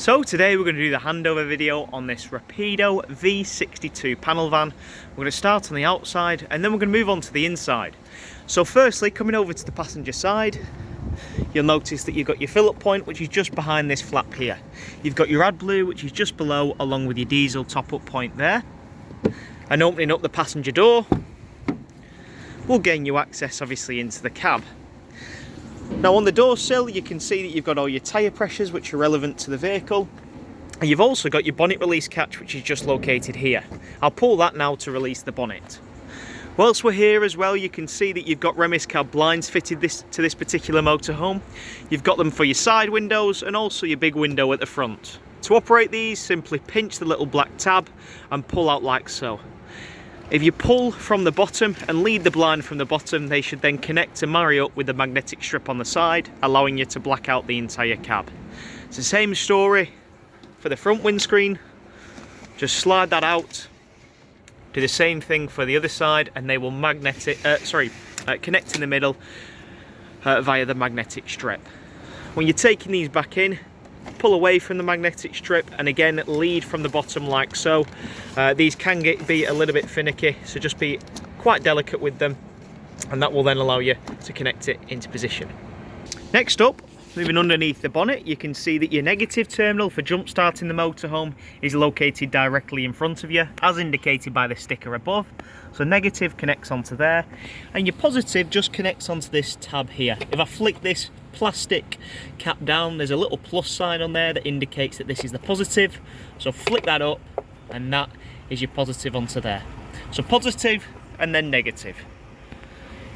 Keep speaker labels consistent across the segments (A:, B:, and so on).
A: So today we're going to do the handover video on this Rapido V62 panel van. We're going to start on the outside and then we're going to move on to the inside. So firstly, coming over to the passenger side, you'll notice that you've got your fill-up point, which is just behind this flap here. You've got your AdBlue, which is just below, along with your diesel top-up point there. And opening up the passenger door will gain you access obviously into the cab. Now on the door sill you can see that you've got all your tyre pressures which are relevant to the vehicle, and you've also got your bonnet release catch which is just located here. I'll pull that now to release the bonnet. Whilst we're here as well, you can see that you've got Remis cab blinds fitted to this particular motorhome. You've got them for your side windows and also your big window at the front. To operate these, simply pinch the little black tab and pull out like so. If you pull from the bottom and lead the blind from the bottom, they should then connect to marry up with the magnetic strip on the side, allowing you to black out the entire cab. It's the same story for the front windscreen. Just slide that out. Do the same thing for the other side and they will connect in the middle via the magnetic strip. When you're taking these back in, pull away from the magnetic strip and again lead from the bottom like so. These can be a little bit finicky, so just be quite delicate with them, and that will then allow you to connect it into position. Next up, moving underneath the bonnet, you can see that your negative terminal for jump starting the motorhome is located directly in front of you, as indicated by the sticker above. So negative connects onto there, and your positive just connects onto this tab here. If I flick this plastic cap down, there's a little plus sign on there that indicates that this is the positive. So flick that up, and that is your positive onto there. So positive and then negative.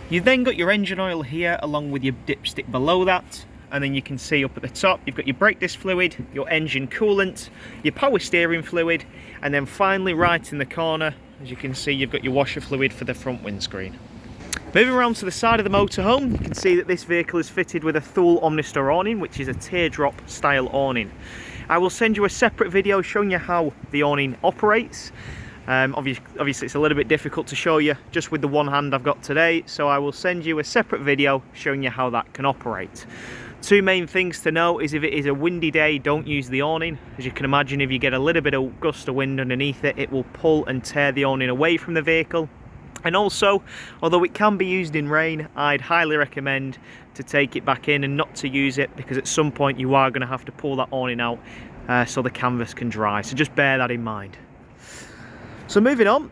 A: You've then got your engine oil here along with your dipstick below that. And then you can see up at the top you've got your brake disc fluid, your engine coolant, your power steering fluid, and then finally right in the corner, as you can see, you've got your washer fluid for the front windscreen. Moving around to the side of the motorhome, you can see that this vehicle is fitted with a Thule Omnistor awning, which is a teardrop style awning. I will send you a separate video showing you how the awning operates. Obviously it's a little bit difficult to show you just with the one hand I've got today, so I will send you a separate video showing you how that can operate. Two main things to know is if it is a windy day, don't use the awning. As you can imagine, if you get a little bit of gust of wind underneath it, it will pull and tear the awning away from the vehicle. And also, although it can be used in rain, I'd highly recommend to take it back in and not to use it, because at some point you are going to have to pull that awning out so the canvas can dry. So just bear that in mind. So moving on,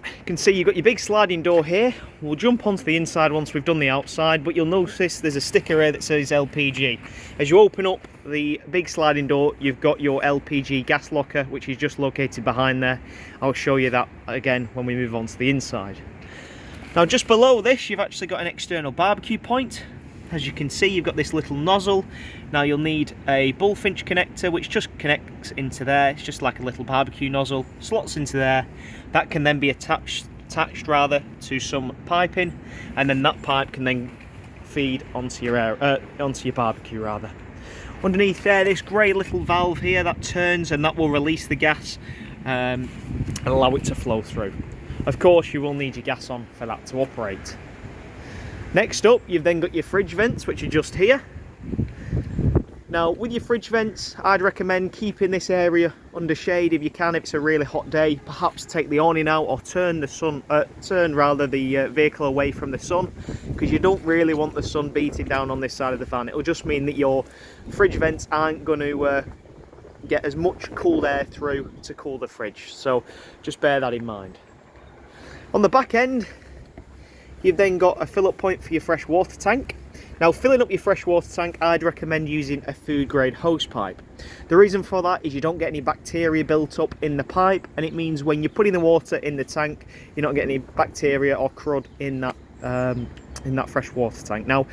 A: you can see you've got your big sliding door here. We'll jump onto the inside once we've done the outside, but you'll notice there's a sticker here that says LPG. As you open up the big sliding door, you've got your LPG gas locker, which is just located behind there. I'll show you that again when we move on to the inside. Now just below this, you've actually got an external barbecue point. As you can see, you've got this little nozzle. Now you'll need a bullfinch connector, which just connects into there. It's just like a little barbecue nozzle, slots into there. That can then be attached to some piping, and then that pipe can then feed onto your barbecue rather. Underneath there, this grey little valve here that turns, and that will release the gas and allow it to flow through. Of course, you will need your gas on for that to operate. Next up, you've then got your fridge vents, which are just here. Now, with your fridge vents, I'd recommend keeping this area under shade if you can. If it's a really hot day, perhaps take the awning out or turn the vehicle away from the sun, because you don't really want the sun beating down on this side of the van. It'll just mean that your fridge vents aren't going to get as much cool air through to cool the fridge. So just bear that in mind. On the back end, you've then got a fill-up point for your fresh water tank. Now, filling up your fresh water tank, I'd recommend using a food grade hose pipe. The reason for that is you don't get any bacteria built up in the pipe, and it means when you're putting the water in the tank, you're not getting any bacteria or crud in that fresh water tank. Now,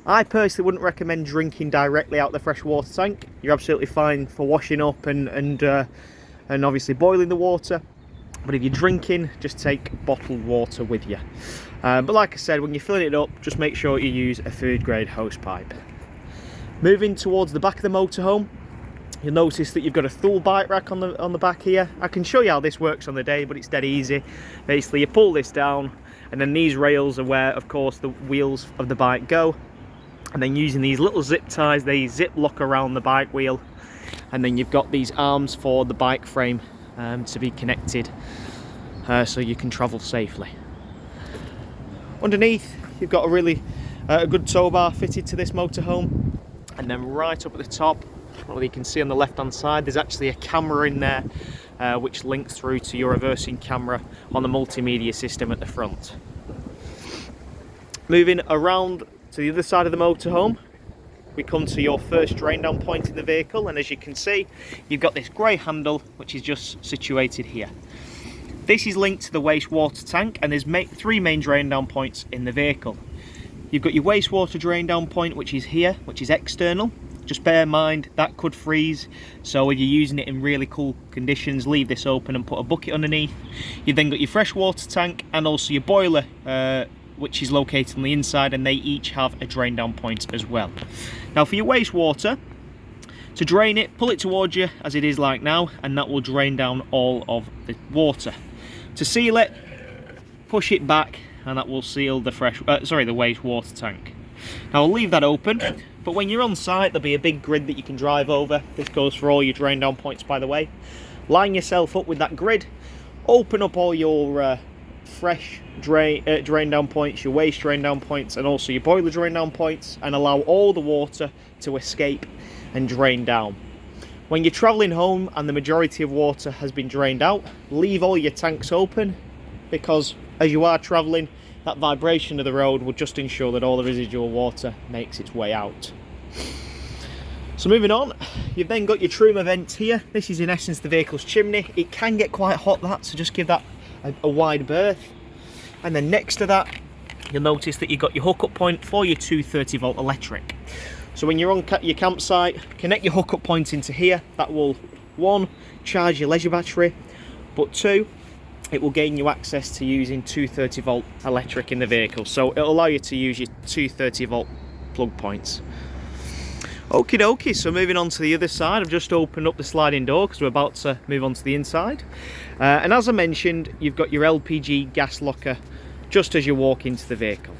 A: I personally wouldn't recommend drinking directly out the fresh water tank. You're absolutely fine for washing up and obviously boiling the water. But if you're drinking, just take bottled water with you. But like I said, when you're filling it up, just make sure you use a food grade hose pipe. Moving towards the back of the motorhome, you'll notice that you've got a Thule bike rack on the back here. I can show you how this works on the day, but it's dead easy. Basically, you pull this down, and then these rails are where, of course, the wheels of the bike go. And then using these little zip ties, they zip lock around the bike wheel. and then you've got these arms for the bike frame to be connected so you can travel safely. Underneath you've got a really good tow bar fitted to this motorhome, and then right up at the top, well, you can see on the left hand side there's actually a camera in there which links through to your reversing camera on the multimedia system at the front. Moving around to the other side of the motorhome, we come to your first drain down point in the vehicle, and as you can see you've got this grey handle which is just situated here. This is linked to the wastewater tank, and there's three main drain down points in the vehicle. You've got your wastewater drain down point, which is here, which is external. Just bear in mind that could freeze, so if you're using it in really cool conditions, leave this open and put a bucket underneath. You've then got your freshwater tank and also your boiler, which is located on the inside, and they each have a drain down point as well. Now for your wastewater, to drain it, pull it towards you as it is like now, and that will drain down all of the water. To seal it, push it back, and that will seal the wastewater tank. Now I'll leave that open, but when you're on site there'll be a big grid that you can drive over. This goes for all your drain down points, by the way. Line yourself up with that grid, open up all your fresh drain down points, your waste drain down points, and also your boiler drain down points, and allow all the water to escape and drain down. When you're travelling home and the majority of water has been drained out, leave all your tanks open, because as you are travelling, that vibration of the road will just ensure that all the residual water makes its way out. So moving on, you've then got your truma vent here. This is in essence the vehicle's chimney. It can get quite hot, that, so just give that a wide berth. And then next to that, you'll notice that you've got your hookup point for your 230 volt electric. So when you're on your campsite, connect your hookup point into here. That will, one, charge your leisure battery, but two, it will gain you access to using 230 volt electric in the vehicle. So it'll allow you to use your 230 volt plug points. Okie dokie, so moving on to the other side, I've just opened up the sliding door because we're about to move on to the inside. And as I mentioned, you've got your LPG gas locker just as you walk into the vehicle.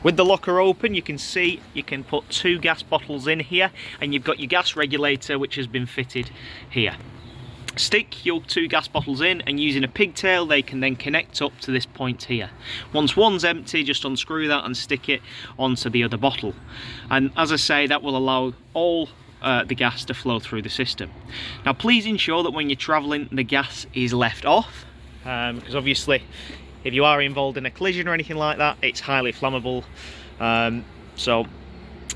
A: With the locker open, you can see you can put 2 gas bottles in here, and you've got your gas regulator which has been fitted here. Stick your 2 gas bottles in, and using a pigtail they can then connect up to this point here. Once one's empty, just unscrew that and stick it onto the other bottle, and as I say, that will allow all the gas to flow through the system. Now please ensure that when you're travelling the gas is left off, because obviously if you are involved in a collision or anything like that, it's highly flammable, so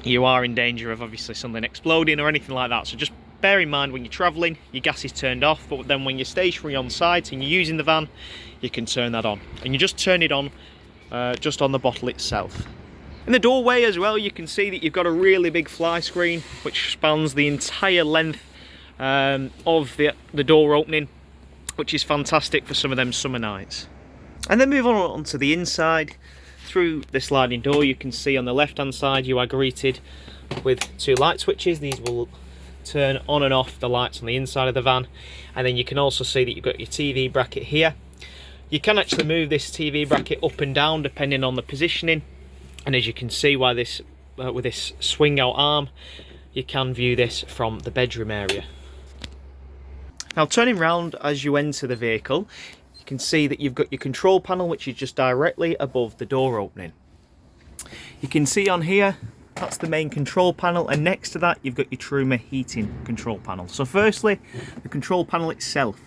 A: you are in danger of obviously something exploding or anything like that. So just bear in mind when you're travelling, your gas is turned off, but then when you're stationary on site and you're using the van, you can turn that on. And you just turn it on just on the bottle itself. In the doorway as well, you can see that you've got a really big fly screen which spans the entire length of the door opening, which is fantastic for some of them summer nights. And then move on to the inside. Through the sliding door, you can see on the left hand side you are greeted with 2 light switches. These will turn on and off the lights on the inside of the van, and then you can also see that you've got your TV bracket here. You can actually move this TV bracket up and down depending on the positioning, and as you can see with this swing out arm, you can view this from the bedroom area. Now turning round as you enter the vehicle, you can see that you've got your control panel which is just directly above the door opening. You can see on here, that's the main control panel, and next to that you've got your Truma heating control panel. So firstly, the control panel itself.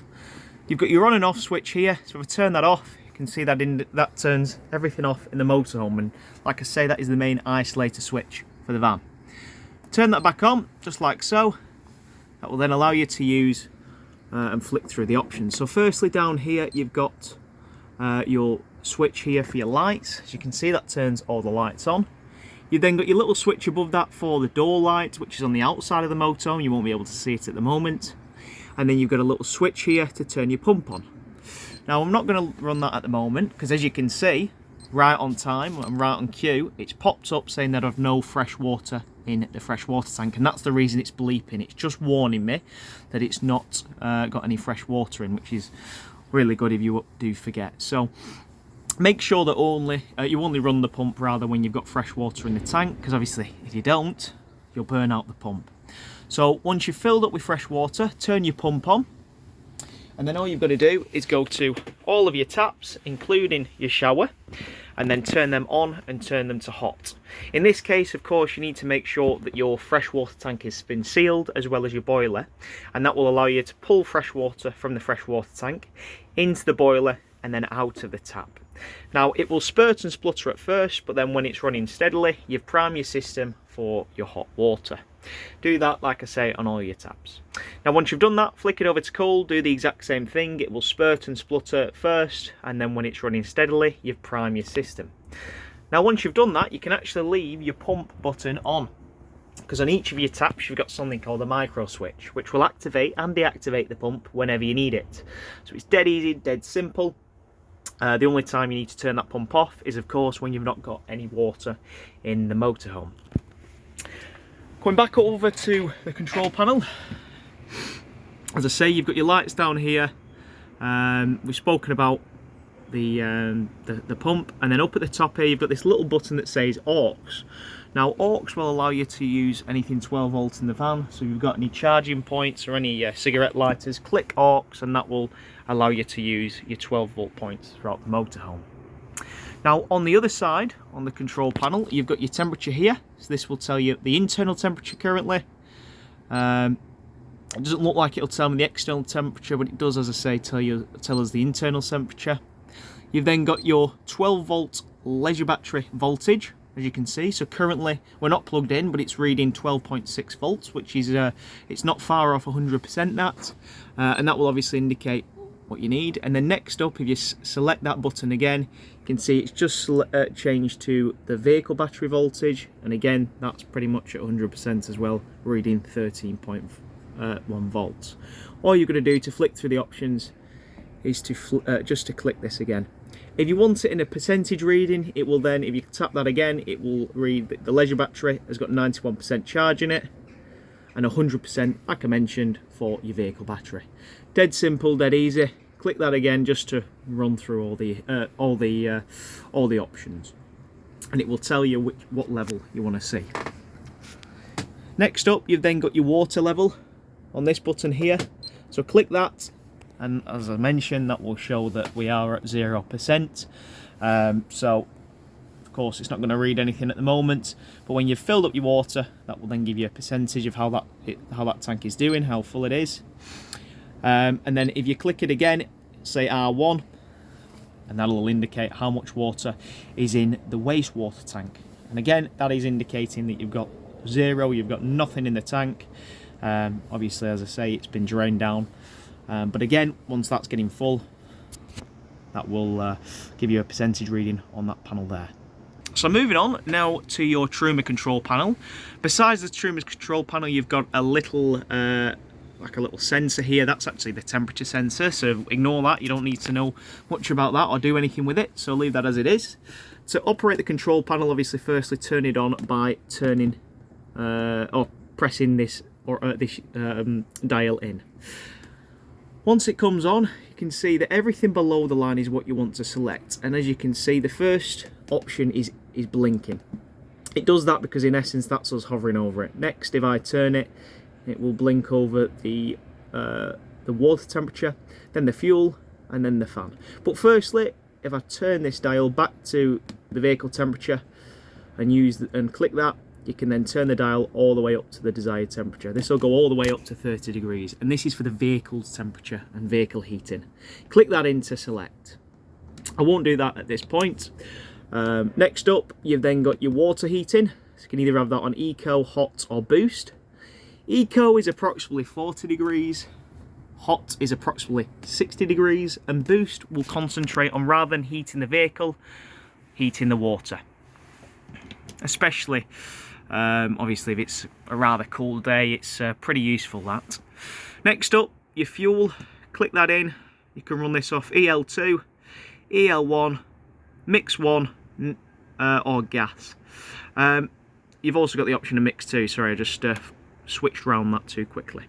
A: You've got your on and off switch here, so if I turn that off, you can see that that turns everything off in the motorhome, and like I say, that is the main isolator switch for the van. Turn that back on, just like so. That will then allow you to use and flick through the options. So firstly down here you've got your switch here for your lights. As you can see, that turns all the lights on. You've then got your little switch above that for the door light, which is on the outside of the motorhome. You won't be able to see it at the moment. And then you've got a little switch here to turn your pump on. Now I'm not going to run that at the moment, because as you can see, right on time and right on cue, it's popped up saying that I've no fresh water in the fresh water tank, and that's the reason it's bleeping. It's just warning me that it's not got any fresh water in, which is really good if you do forget. So make sure that you only run the pump rather when you've got fresh water in the tank, because obviously if you don't, you'll burn out the pump. So once you've filled up with fresh water, turn your pump on, and then all you've got to do is go to all of your taps, including your shower, and then turn them on and turn them to hot. In this case, of course, you need to make sure that your freshwater tank has been sealed, as well as your boiler, and that will allow you to pull fresh water from the freshwater tank into the boiler and then out of the tap. Now, it will spurt and splutter at first, but then when it's running steadily, you've primed your system for your hot water. Do that, like I say, on all your taps. Now, once you've done that, flick it over to cool, do the exact same thing. It will spurt and splutter at first, and then when it's running steadily, you've primed your system. Now, once you've done that, you can actually leave your pump button on, because on each of your taps, you've got something called a micro switch, which will activate and deactivate the pump whenever you need it. So it's dead easy, dead simple. The only time you need to turn that pump off is, of course, when you've not got any water in the motorhome. Going back over to the control panel, as I say, you've got your lights down here. We've spoken about the pump, and then up at the top here, you've got this little button that says aux. Now, aux will allow you to use anything 12 volts in the van, so if you've got any charging points or any cigarette lighters, click aux, and that will allow you to use your 12 volt points throughout the motorhome. Now, on the other side, on the control panel, you've got your temperature here. So this will tell you the internal temperature currently. It doesn't look like it'll tell me the external temperature, but it does, as I say, tell us the internal temperature. You've then got your 12 volt leisure battery voltage, as you can see. So currently, we're not plugged in, but it's reading 12.6 volts, which is, it's not far off 100% that. And that will obviously indicate what you need. And then next up, if you select that button again, you can see it's just changed to the vehicle battery voltage, and again that's pretty much at 100% as well, reading 13.1 volts. All you're going to do to flick through the options is to just to click this again. If you want it in a percentage reading, it will then, if you tap that again, it will read that the leisure battery has got 91% charge in it, and 100%, like I mentioned, for your vehicle battery. Dead simple, dead easy. Click that again just to run through all the options, and it will tell you what level you want to see. Next up, you've then got your water level on this button here. So click that, and as I mentioned, that will show that we are at 0%. So of course it's not going to read anything at the moment, but when you've filled up your water, that will then give you a percentage of how that tank is doing, how full it is. And then if you click it again, say R1, and that'll indicate how much water is in the wastewater tank. And again, that is indicating that you've got 0, you've got nothing in the tank. Obviously, as I say, it's been drained down. But again, once that's getting full, that will give you a percentage reading on that panel there. So moving on now to your Truma control panel. Besides the Truma control panel, you've got a little like a little sensor here. That's actually the temperature sensor, so ignore that. You don't need to know much about that or do anything with it, so leave that as it is. To operate the control panel, obviously firstly turn it on by turning or pressing this dial in. Once it comes on, you can see that everything below the line is what you want to select, and as you can see, the first option is blinking. It does that because in essence that's us hovering over it. Next, if I turn it, it will blink over the water temperature, then the fuel, and then the fan. But firstly, if I turn this dial back to the vehicle temperature and click that, you can then turn the dial all the way up to the desired temperature. This will go all the way up to 30 degrees, and this is for the vehicle's temperature and vehicle heating. Click that in to select. I won't do that at this point. Next up, you've then got your water heating. So you can either have that on Eco, Hot, or Boost. Eco is approximately 40 degrees, Hot is approximately 60 degrees, and Boost will concentrate on, rather than heating the vehicle, heating the water. Especially, obviously, if it's a rather cool day, it's pretty useful, that. Next up, your fuel. Click that in. You can run this off EL2, EL1, Mix 1, or gas. You've also got the option of Mix 2. Sorry, I just switched around that too quickly.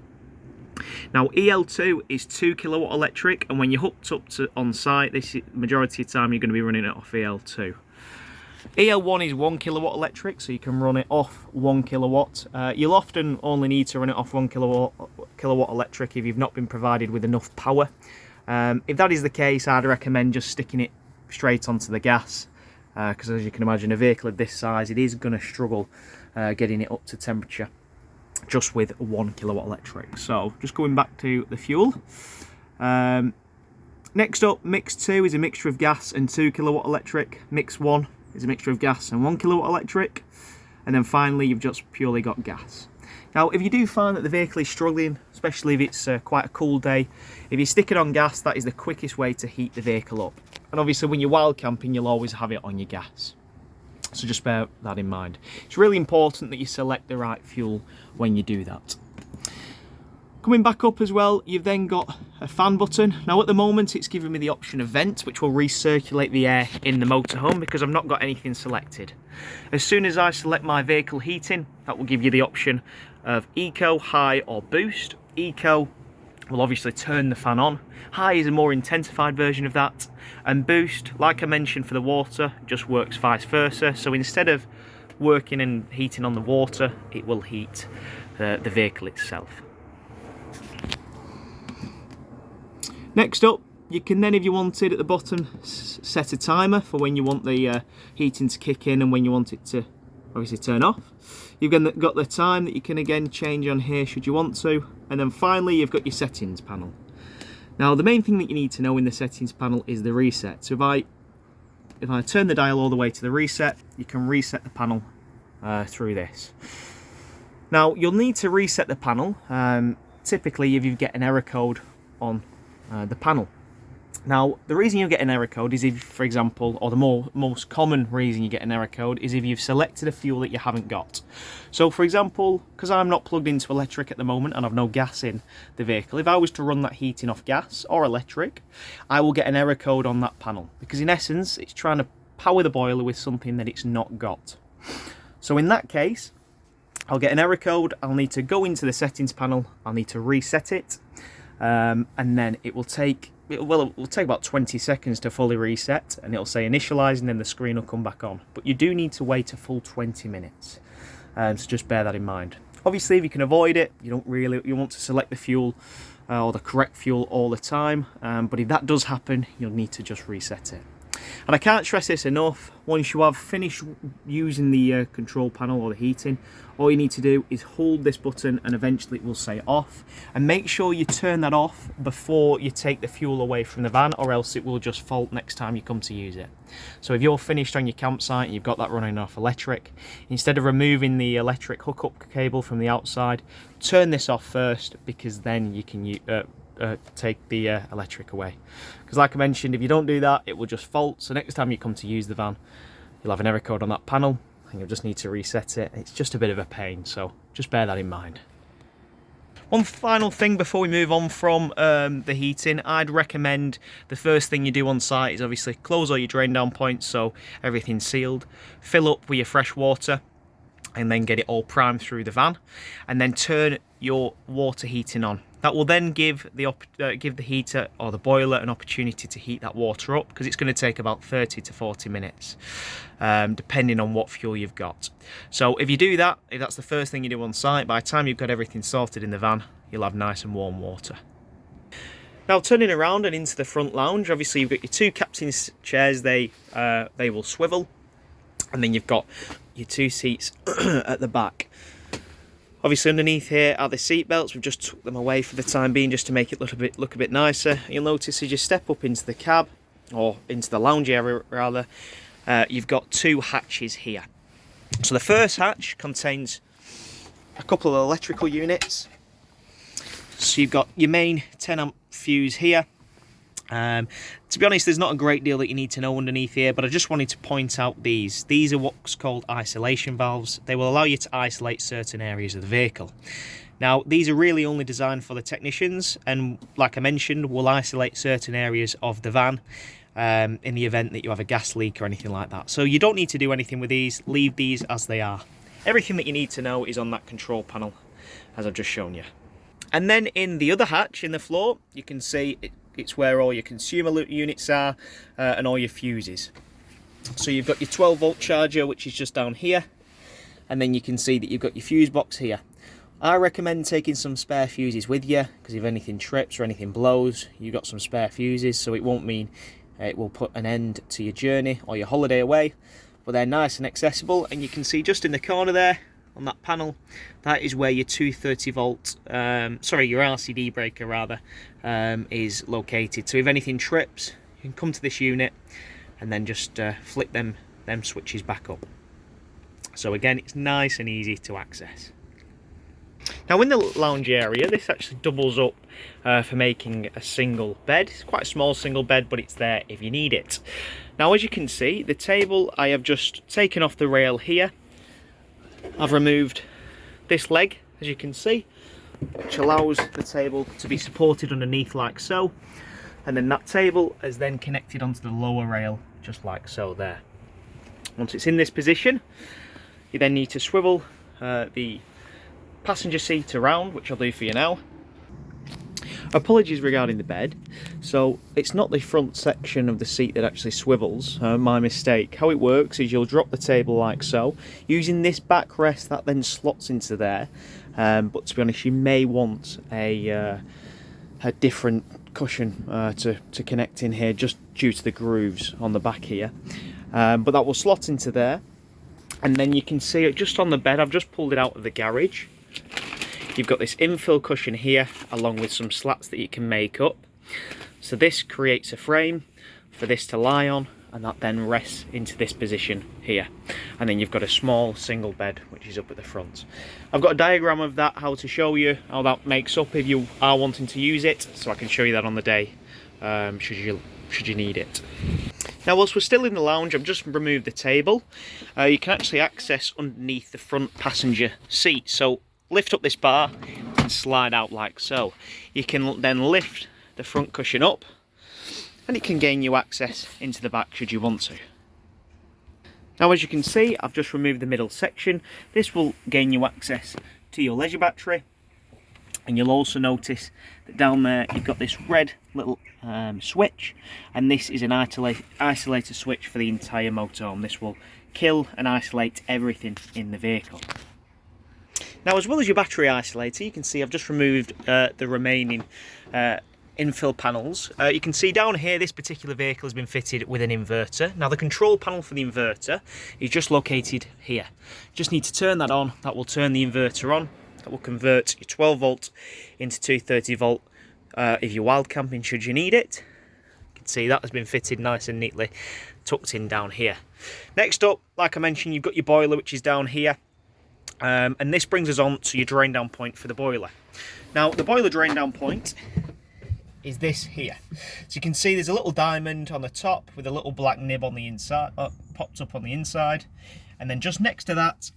A: Now, EL2 is 2 kilowatt electric, and when you're hooked up to on site, this is, majority of the time you're going to be running it off EL2. EL1 is 1 kilowatt electric, so you can run it off 1 kilowatt. You'll often only need to run it off 1 kilowatt electric if you've not been provided with enough power. If that is the case, I'd recommend just sticking it straight onto the gas, because as you can imagine, a vehicle of this size, it is going to struggle getting it up to temperature just with 1 kilowatt electric. So just going back to the fuel. Next up, mix 2 is a mixture of gas and 2 kilowatt electric. Mix 1 is a mixture of gas and 1 kilowatt electric. And then finally, you've just purely got gas. Now, if you do find that the vehicle is struggling, especially if it's quite a cool day, if you stick it on gas, that is the quickest way to heat the vehicle up. And obviously, when you're wild camping, you'll always have it on your gas. So just bear that in mind. It's really important that you select the right fuel when you do that. Coming back up as well, you've then got a fan button. Now at the moment it's giving me the option of vent, which will recirculate the air in the motorhome because I've not got anything selected. As soon as I select my vehicle heating, that will give you the option of eco, high or boost. Eco will obviously turn the fan on. High is a more intensified version of that. And boost, like I mentioned for the water, just works vice versa. So instead of working and heating on the water, it will heat the vehicle itself. Next up, you can then, if you wanted, at the bottom set a timer for when you want the heating to kick in and when you want it to obviously turn off. You've got the time that you can again change on here should you want to. And then finally, you've got your settings panel. Now, the main thing that you need to know in the settings panel is the reset. So if I turn the dial all the way to the reset, you can reset the panel through this. Now, you'll need to reset the panel typically if you get an error code on the panel. Now, the reason you get an error code is if, for example, or the most common reason you get an error code is if you've selected a fuel that you haven't got. So, for example, because I'm not plugged into electric at the moment and I've no gas in the vehicle, if I was to run that heating off gas or electric, I will get an error code on that panel because in essence, it's trying to power the boiler with something that it's not got. So in that case, I'll get an error code, I'll need to go into the settings panel, I'll need to reset it, and then it will take about 20 seconds to fully reset, and it'll say initialize and then the screen will come back on. But you do need to wait a full 20 minutes, so just bear that in mind. Obviously, if you can avoid it, you want to select the fuel or the correct fuel all the time, but if that does happen, you'll need to just reset it. And I can't stress this enough, once you have finished using the control panel or the heating, all you need to do is hold this button and eventually it will say off. And make sure you turn that off before you take the fuel away from the van, or else it will just fault next time you come to use it. So if you're finished on your campsite and you've got that running off electric, instead of removing the electric hookup cable from the outside, turn this off first, because then you can take the electric away. Because like I mentioned, if you don't do that, it will just fault. So next time you come to use the van, you'll have an error code on that panel and you'll just need to reset it. It's just a bit of a pain, so just bear that in mind. One final thing before we move on from the heating, I'd recommend the first thing you do on site is obviously close all your drain down points so everything's sealed, fill up with your fresh water, and then get it all primed through the van, and then turn your water heating on. That will then give the heater or the boiler an opportunity to heat that water up, because it's going to take about 30 to 40 minutes, depending on what fuel you've got. So if you do that, if that's the first thing you do on site, by the time you've got everything sorted in the van, you'll have nice and warm water. Now, turning around and into the front lounge, obviously you've got your two captain's chairs. They will swivel, and then you've got your two seats at the back. Obviously underneath here are the seat belts. We've just took them away for the time being just to make it look a bit nicer. You'll notice as you step up into the cab, or into the lounge area rather, you've got two hatches here. So the first hatch contains a couple of electrical units. So you've got your main 10 amp fuse here. To be honest, there's not a great deal that you need to know underneath here, but I just wanted to point out these. These are what's called isolation valves. They will allow you to isolate certain areas of the vehicle. Now, these are really only designed for the technicians, and like I mentioned, will isolate certain areas of the van in the event that you have a gas leak or anything like that. So you don't need to do anything with these. Leave these as they are. Everything that you need to know is on that control panel, as I've just shown you. And then in the other hatch in the floor, you can see it's where all your consumer units are and all your fuses. So you've got your 12-volt charger, which is just down here, and then you can see that you've got your fuse box here. I recommend taking some spare fuses with you, because if anything trips or anything blows, you've got some spare fuses, so it won't mean it will put an end to your journey or your holiday away. But they're nice and accessible, and you can see just in the corner there on that panel, that is where your 230 volt your RCD breaker rather is located. So if anything trips, you can come to this unit and then just flip them switches back up. So again, it's nice and easy to access. Now in the lounge area, this actually doubles up for making a single bed. It's quite a small single bed, but it's there if you need it. Now as you can see, the table I have just taken off the rail here. I've removed this leg, as you can see, which allows the table to be supported underneath like so. And then that table is then connected onto the lower rail, just like so there. Once it's in this position, you then need to swivel the passenger seat around, which I'll do for you now. Apologies regarding the bed. So it's not the front section of the seat that actually swivels, my mistake. How it works is you'll drop the table like so. Using this backrest, that then slots into there. But to be honest, you may want a different cushion to connect in here, just due to the grooves on the back here. But that will slot into there. And then you can see it just on the bed. I've just pulled it out of the garage. You've got this infill cushion here, along with some slats that you can make up. So this creates a frame for this to lie on, and that then rests into this position here. And then you've got a small single bed, which is up at the front. I've got a diagram of that, how to show you how that makes up if you are wanting to use it, so I can show you that on the day, should you need it. Now, whilst we're still in the lounge, I've just removed the table. You can actually access underneath the front passenger seat. So lift up this bar and slide out like so. You can then lift the front cushion up, and it can gain you access into the back should you want to. Now, as you can see, I've just removed the middle section. This will gain you access to your leisure battery, and you'll also notice that down there you've got this red little switch, and this is an isolator switch for the entire motorhome. This will kill and isolate everything in the vehicle. Now, as well as your battery isolator, you can see I've just removed the remaining infill panels. You can see down here, this particular vehicle has been fitted with an inverter. Now, the control panel for the inverter is just located here. Just need to turn that on. That will turn the inverter on. That will convert your 12 volt into 230 volt if you're wild camping should you need it. You can see that has been fitted nice and neatly tucked in down here. Next up, like I mentioned, you've got your boiler, which is down here. And this brings us on to your drain down point for the boiler. Now, the boiler drain down point is this here. So you can see there's a little diamond on the top with a little black nib on the inside, popped up on the inside. And then just next to that,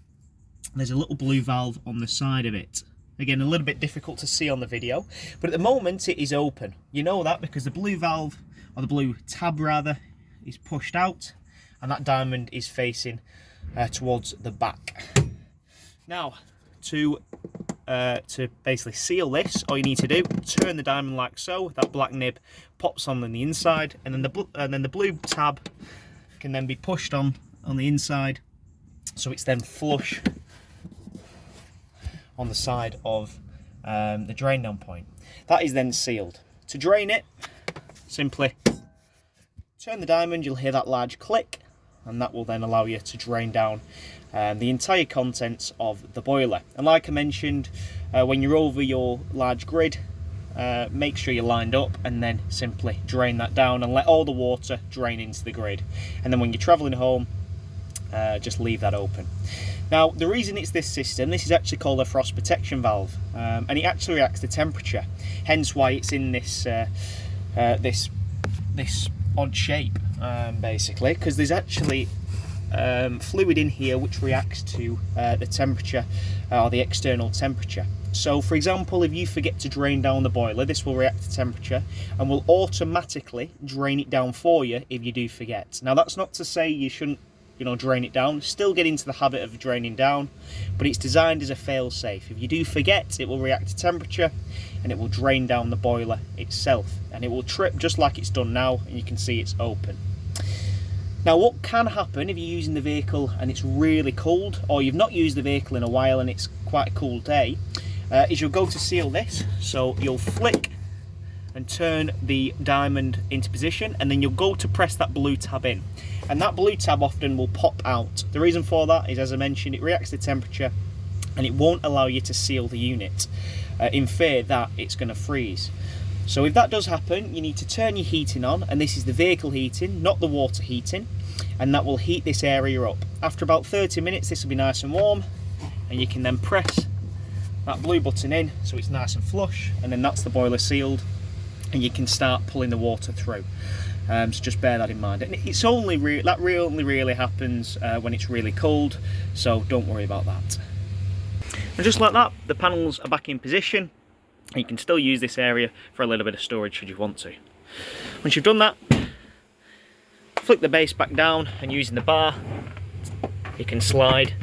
A: there's a little blue valve on the side of it. Again, a little bit difficult to see on the video, but at the moment it is open. You know that because the blue valve, or the blue tab rather, is pushed out, and that diamond is facing towards the back. Now, to basically seal this, all you need to do, turn the diamond like so. That black nib pops on the inside, and then the blue tab can then be pushed on the inside, so it's then flush on the side of the drain down point. That is then sealed. To drain it, simply turn the diamond. You'll hear that large click, and that will then allow you to drain down the entire contents of the boiler. And like I mentioned, when you're over your large grid, make sure you're lined up, and then simply drain that down and let all the water drain into the grid. And then when you're traveling home, just leave that open. Now, the reason it's this system, this is actually called a frost protection valve, and it actually reacts to temperature, hence why it's in this this odd shape, basically, because there's actually fluid in here which reacts to the temperature or the external temperature. So, for example, if you forget to drain down the boiler, this will react to temperature and will automatically drain it down for you if you do forget. Now, that's not to say you shouldn't, drain it down. Still get into the habit of draining down, but it's designed as a fail-safe. If you do forget, it will react to temperature and it will drain down the boiler itself, and it will trip just like it's done now, and you can see it's open. Now what can happen if you're using the vehicle and it's really cold, or you've not used the vehicle in a while and it's quite a cool day, is you'll go to seal this. So you'll flick and turn the diamond into position, and then you'll go to press that blue tab in, and that blue tab often will pop out. The reason for that is, as I mentioned, it reacts to temperature and it won't allow you to seal the unit in fear that it's going to freeze. So if that does happen, you need to turn your heating on, and this is the vehicle heating, not the water heating, and that will heat this area up. After about 30 minutes this will be nice and warm, and you can then press that blue button in so it's nice and flush, and then that's the boiler sealed and you can start pulling the water through. So just bear that in mind. And it's only that only really happens when it's really cold, so don't worry about that. And just like that, the panels are back in position. You can still use this area for a little bit of storage should you want to. Once you've done that, flick the base back down, and using the bar you can slide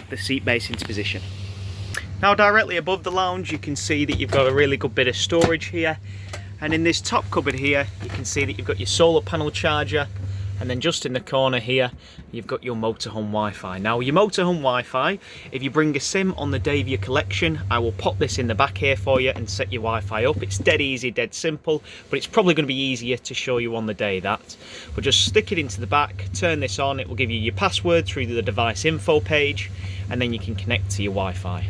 A: the seat base into position. Now directly above the lounge you can see that you've got a really good bit of storage here, and in this top cupboard here you can see that you've got your solar panel charger, and then just in the corner here you've got your motorhome Wi-Fi. Now your motorhome Wi-Fi, if you bring a SIM on the day of your collection, I will pop this in the back here for you and set your Wi-Fi up. It's dead easy, dead simple, but it's probably going to be easier to show you on the day that. But just stick it into the back, turn this on, it will give you your password through the device info page, and then you can connect to your Wi-Fi.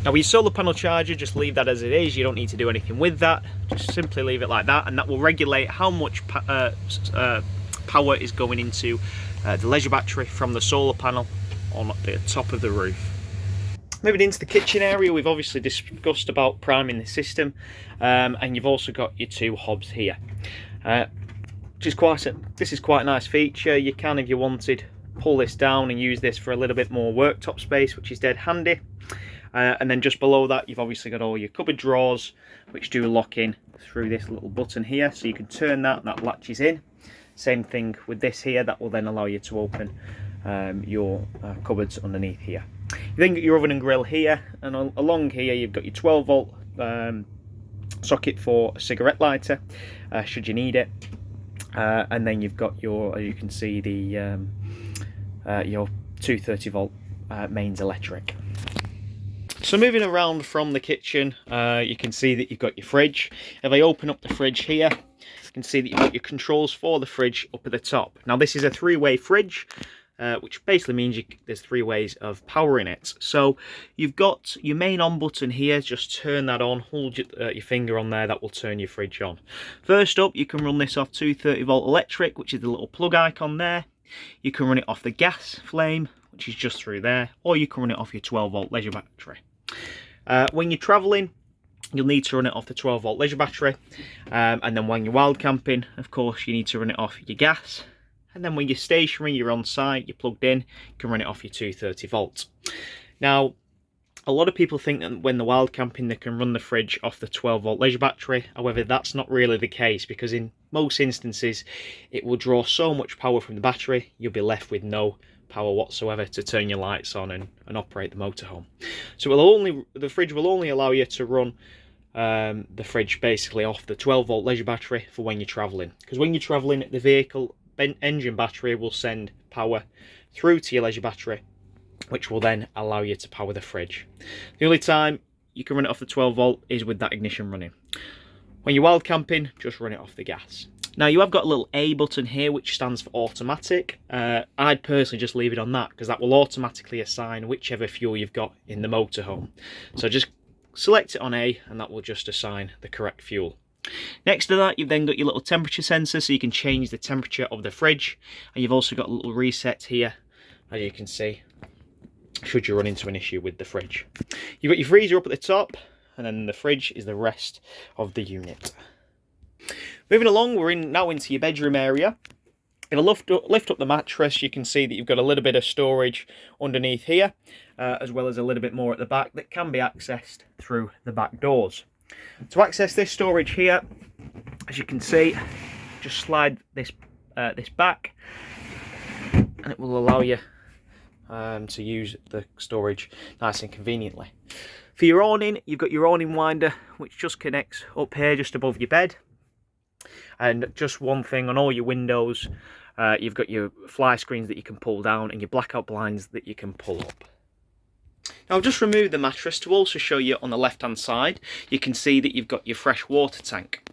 A: Now with your solar panel charger, just leave that as it is. You don't need to do anything with that, just simply leave it like that, and that will regulate how much power is going into the leisure battery from the solar panel on the top of the roof. Moving into the kitchen area, we've obviously discussed about priming the system, and you've also got your two hobs here. This is quite a nice feature. You can, if you wanted, pull this down and use this for a little bit more worktop space, which is dead handy. And then just below that you've obviously got all your cupboard drawers, which do lock in through this little button here, so you can turn that and that latches in. Same thing with this here, that will then allow you to open your cupboards underneath here. You then get your oven and grill here, and along here you've got your 12 volt socket for a cigarette lighter should you need it, and then you've got your, as you can see, the your 230 volt mains electric. So moving around from the kitchen, you can see that you've got your fridge. If I open up the fridge here, you can see that you've got your controls for the fridge up at the top. Now this is a three-way fridge, which basically means there's three ways of powering it. So you've got your main on button here, just turn that on, hold your finger on there, that will turn your fridge on. First up, you can run this off 230 volt electric, which is the little plug icon there. You can run it off the gas flame, which is just through there, or you can run it off your 12 volt leisure battery. When you're travelling, you'll need to run it off the 12 volt leisure battery, and then when you're wild camping, of course, you need to run it off your gas, and then when you're stationary, you're on site, you're plugged in, you can run it off your 230 volt. Now a lot of people think that when they're wild camping they can run the fridge off the 12 volt leisure battery. However, that's not really the case, because in most instances it will draw so much power from the battery you'll be left with no power whatsoever to turn your lights on and operate the motorhome. So the fridge will only allow you to run the fridge basically off the 12 volt leisure battery for when you're travelling, because when you're travelling the vehicle engine battery will send power through to your leisure battery, which will then allow you to power the fridge. The only time you can run it off the 12 volt is with that ignition running. When you're wild camping, just run it off the gas. Now you have got a little A button here which stands for automatic. I'd personally just leave it on that, because that will automatically assign whichever fuel you've got in the motorhome. So just select it on A and that will just assign the correct fuel. Next to that, you've then got your little temperature sensor, so you can change the temperature of the fridge, and you've also got a little reset here, as you can see, should you run into an issue with the fridge. You've got your freezer up at the top, and then the fridge is the rest of the unit. Moving along, we're now into your bedroom area. If I lift up the mattress, you can see that you've got a little bit of storage underneath here, as well as a little bit more at the back that can be accessed through the back doors. To access this storage here, as you can see, just slide this back, and it will allow you to use the storage nice and conveniently. For your awning, you've got your awning winder, which just connects up here just above your bed. And just one thing on all your windows, You've got your fly screens that you can pull down and your blackout blinds that you can pull up. Now I've just removed the mattress to also show you on the left hand side. You can see that you've got your fresh water tank.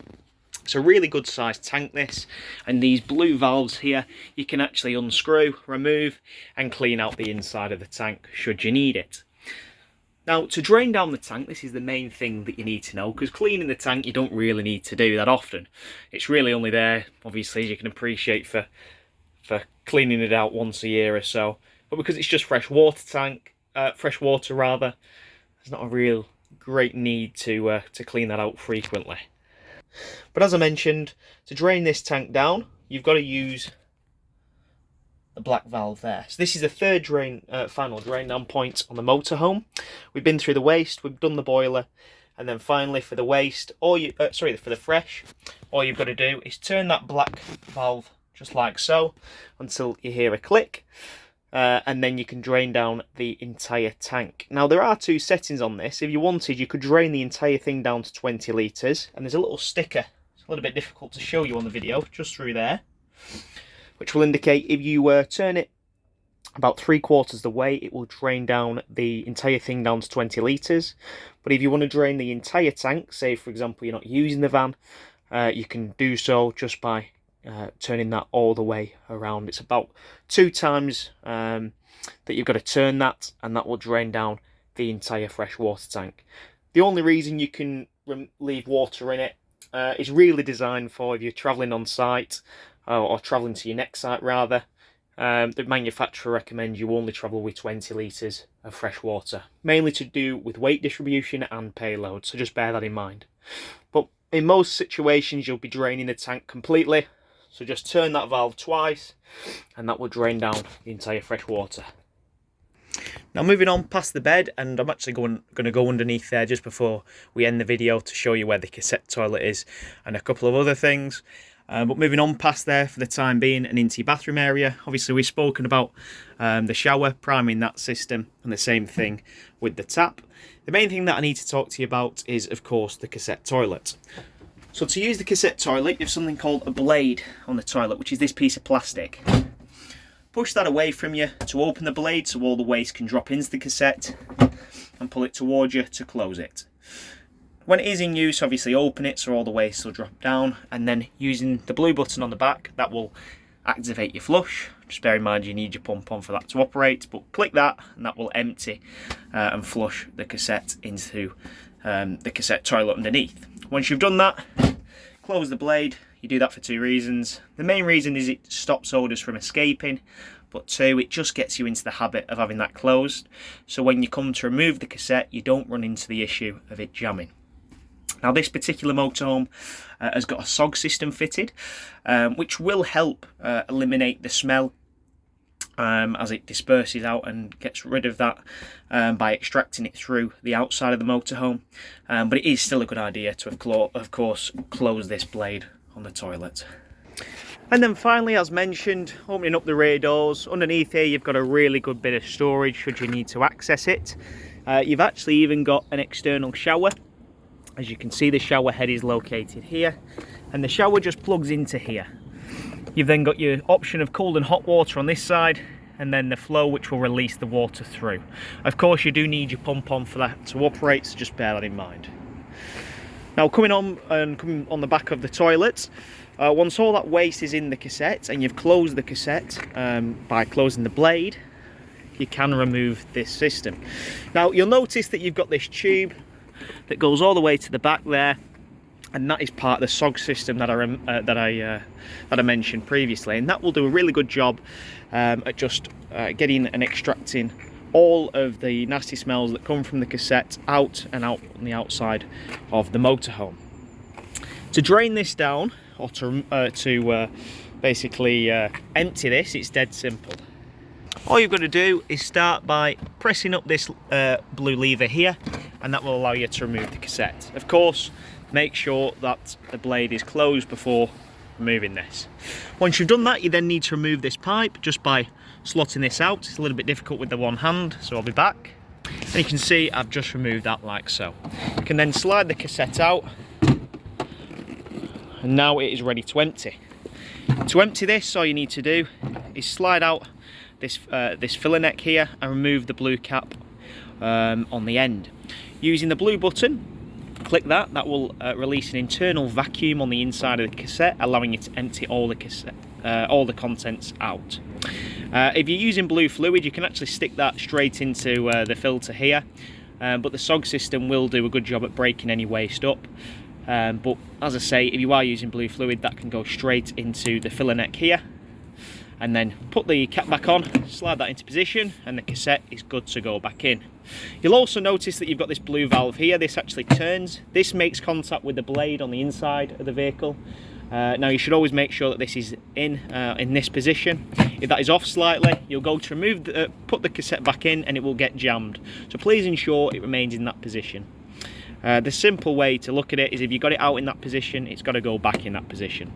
A: It's a really good sized tank this, and these blue valves here you can actually unscrew, remove and clean out the inside of the tank should you need it. Now to drain down the tank, this is the main thing that you need to know, because cleaning the tank you don't really need to do that often. It's really only there, obviously, as you can appreciate, for cleaning it out once a year or so. But because it's just fresh water, there's not a real great need to clean that out frequently. But as I mentioned, to drain this tank down, you've got to use the black valve there. So this is the third final drain down point on the motorhome. We've been through the waste, we've done the boiler, and then finally for the waste, for the fresh, all you've got to do is turn that black valve just like so until you hear a click. And then you can drain down the entire tank. Now there are two settings on this. If you wanted, you could drain the entire thing down to 20 litres, and there's a little sticker, it's a little bit difficult to show you on the video, just through there, which will indicate if you turn it about 3/4 the way, it will drain down the entire thing down to 20 litres. But if you want to drain the entire tank, say for example you're not using the van, you can do so just by turning that all the way around. It's about 2 times that you've got to turn that, and that will drain down the entire fresh water tank. The only reason you can leave water in it is really designed for if you're travelling on site or travelling to your next site rather. The manufacturer recommends you only travel with 20 litres of fresh water, mainly to do with weight distribution and payload, so just bear that in mind. But in most situations you'll be draining the tank completely. So just turn that valve twice and that will drain down the entire fresh water. Now moving on past the bed, and I'm actually going to go underneath there just before we end the video to show you where the cassette toilet is and a couple of other things. But moving on past there for the time being and into your bathroom area, obviously we've spoken about the shower, priming that system, and the same thing with the tap. The main thing that I need to talk to you about is of course the cassette toilet. So to use the cassette toilet, you have something called a blade on the toilet, which is this piece of plastic. Push that away from you to open the blade so all the waste can drop into the cassette, and pull it towards you to close it. When it is in use, obviously open it so all the waste will drop down, and then using the blue button on the back, that will activate your flush. Just bear in mind you need your pump on for that to operate, but click that and that will empty and flush the cassette into the cassette toilet underneath. Once you've done that, close the blade. You do that for 2 reasons. The main reason is it stops odours from escaping, but 2, it just gets you into the habit of having that closed, so when you come to remove the cassette you don't run into the issue of it jamming. Now this particular motorhome has got a SOG system fitted, which will help eliminate the smell as it disperses out and gets rid of that by extracting it through the outside of the motorhome. But it is still a good idea to of course close this blade on the toilet. And then finally, as mentioned, opening up the rear doors. Underneath here you've got a really good bit of storage should you need to access it. You've actually even got an external shower. As you can see, the shower head is located here, and the shower just plugs into here. You've then got your option of cold and hot water on this side, and then the flow which will release the water through. Of course you do need your pump on for that to operate, so just bear that in mind. Now coming on the back of the toilet, once all that waste is in the cassette and you've closed the cassette by closing the blade, you can remove this system. Now you'll notice that you've got this tube that goes all the way to the back there, and that is part of the SOG system that I mentioned previously, and that will do a really good job at just getting and extracting all of the nasty smells that come from the cassette out on the outside of the motorhome. To drain this down, or to basically empty this, it's dead simple. All you've got to do is start by pressing up this blue lever here, and that will allow you to remove the cassette. Of course, make sure that the blade is closed before removing this. Once you've done that, you then need to remove this pipe just by slotting this out. It's a little bit difficult with the one hand, so I'll be back. And you can see I've just removed that like so. You can then slide the cassette out, and now it is ready to empty. To empty this, all you need to do is slide out this filler neck here and remove the blue cap on the end. Using the blue button, click that. That will release an internal vacuum on the inside of the cassette, allowing you to empty all the contents out. If you're using blue fluid, you can actually stick that straight into the filter here, but the SOG system will do a good job at breaking any waste up. But as I say, if you are using blue fluid, that can go straight into the filler neck here, and then put the cap back on, slide that into position, and the cassette is good to go back in. You'll also notice that you've got this blue valve here. This actually turns. This makes contact with the blade on the inside of the vehicle. Now you should always make sure that this is in this position. If that is off slightly, you'll go to remove put the cassette back in, and it will get jammed. So please ensure it remains in that position. The simple way to look at it is if you've got it out in that position, it's got to go back in that position.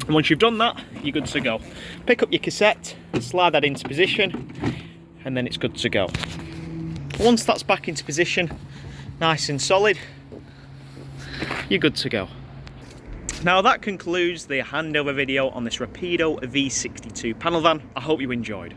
A: And once you've done that, you're good to go. Pick up your cassette, slide that into position, and then it's good to go. Once that's back into position, nice and solid, you're good to go. Now that concludes the handover video on this Rapido V62 panel van. I hope you enjoyed.